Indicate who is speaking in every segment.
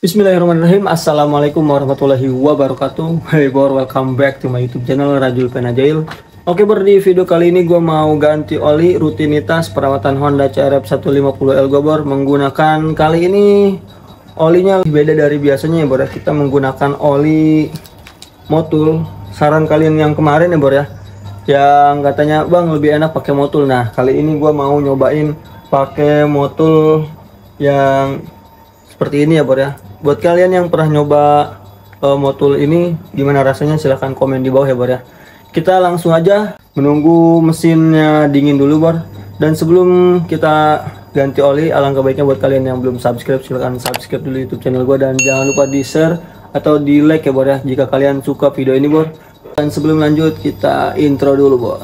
Speaker 1: Bismillahirrahmanirrahim. Assalamualaikum warahmatullahi wabarakatuh. Hey bor, welcome back to my YouTube channel Rajul Penajail. Oke bor, di video kali ini gue mau ganti oli rutinitas perawatan Honda CRF 150L bor. Menggunakan kali ini olinya beda dari biasanya ya bor ya. Kita menggunakan oli motul. Saran kalian yang kemarin ya bor ya, yang katanya bang lebih enak pakai motul. Nah kali ini gue mau nyobain pakai motul yang seperti ini ya bor ya. Buat kalian yang pernah nyoba motul ini gimana rasanya, silahkan komen di bawah ya bor ya. Kita langsung aja menunggu mesinnya dingin dulu bor. Dan sebelum kita ganti oli, alangkah baiknya buat kalian yang belum subscribe, silahkan subscribe dulu YouTube channel gue. Dan jangan lupa di share atau di like ya bor ya, jika kalian suka video ini bor. Dan sebelum lanjut, kita intro dulu bor.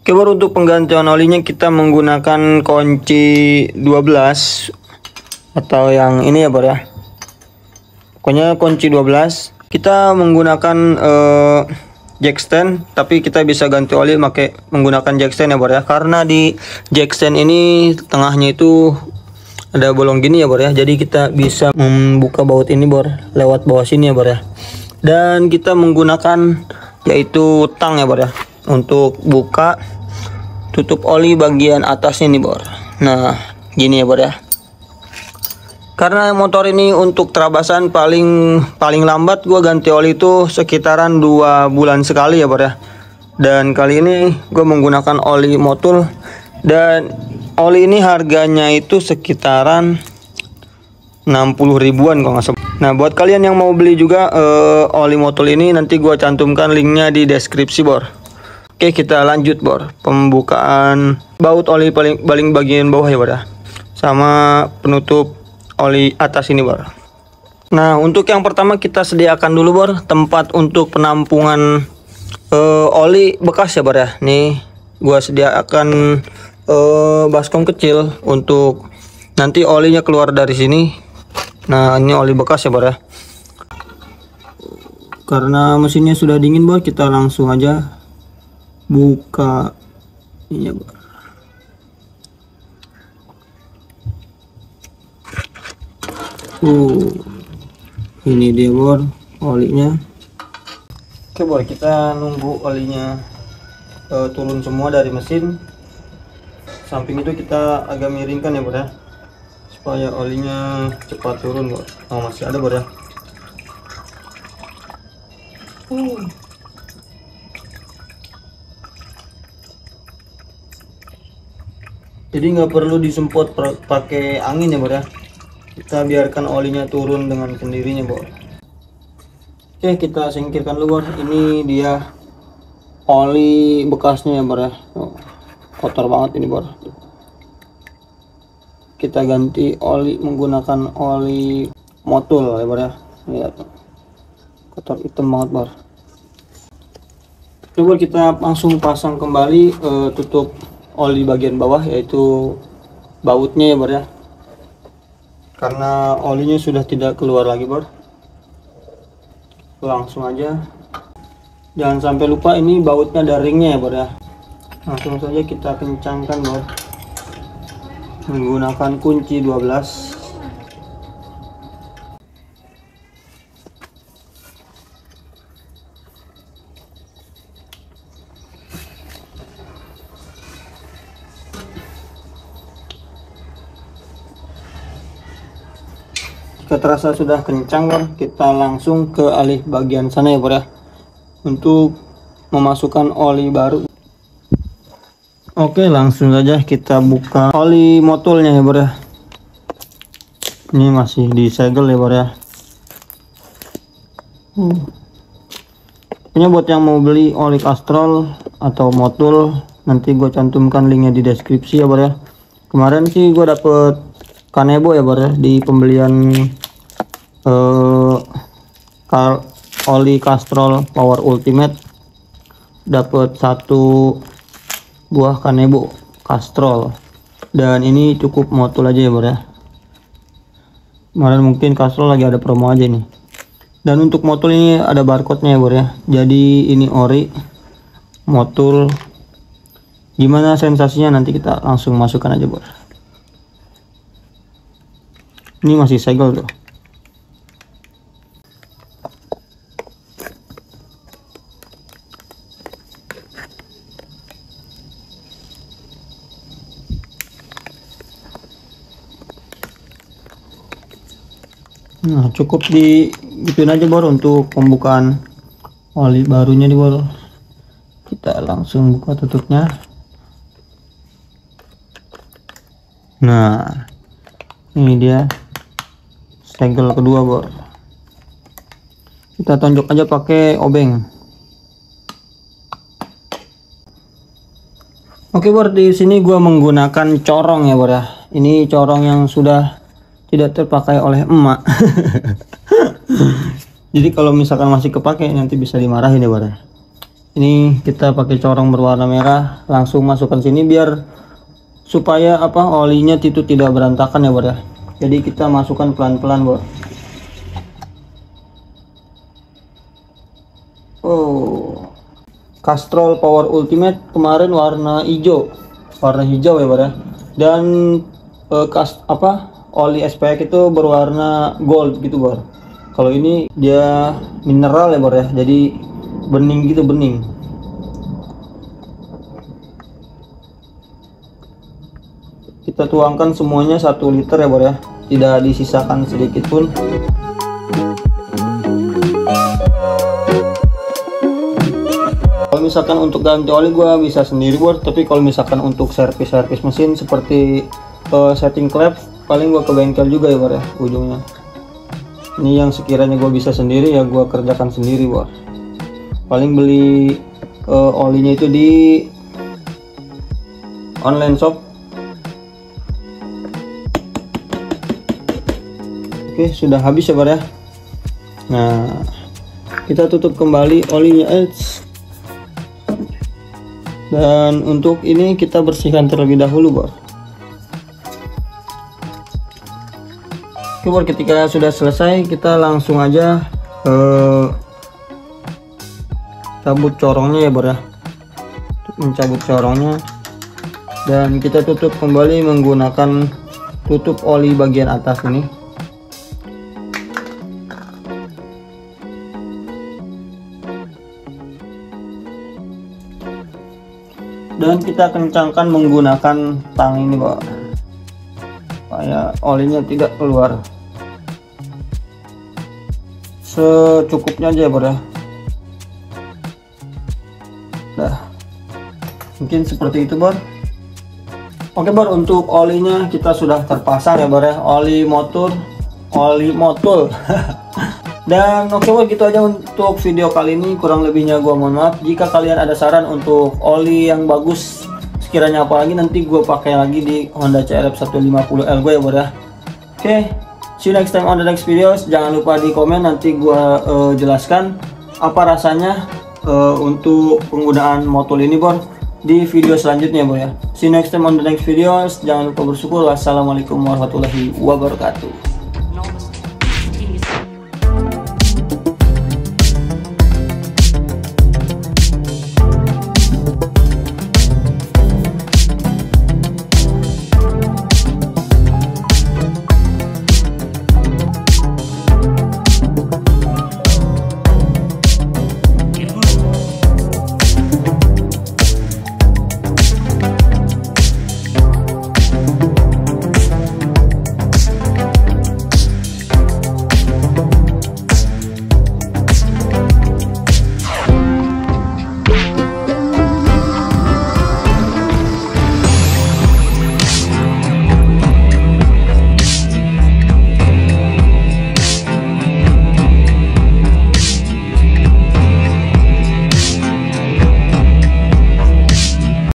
Speaker 1: Oke bor, untuk penggantian olinya kita menggunakan kunci 12 atau yang ini ya bor ya. Pokoknya kunci 12. Kita menggunakan jack stand, tapi kita bisa ganti oli menggunakan jack stand ya bor ya. Karena di jack stand ini tengahnya itu ada bolong gini ya bor ya. Jadi kita bisa membuka baut ini bor lewat bawah sini ya bor ya. Dan kita menggunakan yaitu tang ya bor ya, untuk buka tutup oli bagian atas ini bor. Nah gini ya bor ya. Karena motor ini untuk terabasan paling lambat gua ganti oli itu sekitaran 2 bulan sekali ya bor ya. Dan kali ini gue menggunakan oli motul, dan oli ini harganya itu sekitaran 60 ribuan kalau nggak salah. Nah buat kalian yang mau beli juga oli motul ini, nanti gua cantumkan linknya di deskripsi bor. Oke, kita lanjut bor, pembukaan baut oli paling bagian bawah ya bor ya, sama penutup oli atas ini bor. Nah untuk yang pertama kita sediakan dulu bor tempat untuk penampungan oli bekas ya bor ya. Nih gua sediakan baskom kecil untuk nanti olinya keluar dari sini. Nah ini oli bekas ya bor ya. Karena mesinnya sudah dingin bor, kita langsung aja buka ini ya bor. Ini dia bor olinya. Oke bor, kita nunggu olinya turun semua dari mesin. Samping itu kita agak miringkan ya bor ya, supaya olinya cepat turun bor. Oh masih ada bor ya. Jadi nggak perlu disemprot pakai angin ya bor ya. Kita biarkan olinya turun dengan sendirinya bor. Oke, kita singkirkan dulu bor. Ini dia oli bekasnya ya bor ya. Kotor banget ini bor. Kita ganti oli menggunakan oli motul ya bor ya. Lihat, kotor hitam banget bor. Coba kita langsung pasang kembali tutup oli bagian bawah, yaitu bautnya ya bor ya. Karena olinya sudah tidak keluar lagi bor. Langsung aja, jangan sampai lupa ini bautnya ada ringnya ya bor ya. Langsung saja kita kencangkan bor menggunakan kunci 12. Jika terasa sudah kencang bor, kita langsung ke alih bagian sana ya bor ya, untuk memasukkan oli baru. Oke, langsung saja kita buka oli motulnya ya bor ya. Ini masih disegel ya bor ya. Ini buat yang mau beli oli kastrol atau motul, nanti gue cantumkan linknya di deskripsi ya bor ya. Kemarin sih gue dapet kanebo ya bor ya, di pembelian oli Castrol Power Ultimate. dapat 1 buah kanebo Castrol, dan ini cukup motul aja ya bor ya. Kemarin mungkin Castrol lagi ada promo aja nih. Dan untuk motul ini ada barcode-nya ya bor ya. Jadi ini ori motul. Gimana sensasinya nanti kita langsung masukkan aja bor. Ini masih segel tuh. Nah, cukup di gituin aja bor untuk pembukaan oli barunya nih bor. Kita langsung buka tutupnya. Nah, ini dia segel kedua bor. Kita tonjok aja pakai obeng. Oke bor, di sini gua menggunakan corong ya bor ya. Ini corong yang sudah tidak terpakai oleh emak. Jadi kalau misalkan masih kepake nanti bisa dimarahin ya bor. Ini kita pakai corong berwarna merah, langsung masukkan sini biar supaya olinya itu tidak berantakan ya bor ya. Jadi kita masukkan pelan-pelan bor. Oh, Castrol Power Ultimate kemarin warna hijau ya bor ya. Dan oli SPX itu berwarna gold gitu bor. Kalau ini dia mineral ya bor ya, jadi bening gitu, bening. Kita tuangkan semuanya 1 liter ya bor ya, tidak disisakan sedikit pun. Kalau misalkan untuk ganti oli gua bisa sendiri bor, tapi kalau misalkan untuk servis mesin seperti setting klep paling gua ke bengkel juga ya bor ya ujungnya. Ini yang sekiranya gua bisa sendiri ya gua kerjakan sendiri bor. Paling beli olinya itu di online shop. Oke, sudah habis ya bor ya. Nah, kita tutup kembali olinya. Dan untuk ini kita bersihkan terlebih dahulu bor. Oke bor, ketika sudah selesai kita langsung aja cabut corongnya ya bor ya. Mencabut corongnya dan kita tutup kembali menggunakan tutup oli bagian atas ini. Dan kita kencangkan menggunakan tang ini bor, supaya olinya tidak keluar. Secukupnya aja bor ya. Nah, mungkin seperti itu bor. Oke bor, untuk olinya kita sudah terpasang ya bor ya, oli motor, oli motul. Dan oke bor, gitu aja untuk video kali ini. Kurang lebihnya gua mohon maaf. Jika kalian ada saran untuk oli yang bagus sekiranya, apalagi nanti gua pakai lagi di Honda CRF 150L gue ya bor ya. Oke, see you next time on the next videos. Jangan lupa di komen, nanti gua jelaskan apa rasanya untuk penggunaan motul ini bor di video selanjutnya bor ya. See you next time on the next videos. Jangan lupa bersyukur. Wassalamualaikum warahmatullahi wabarakatuh.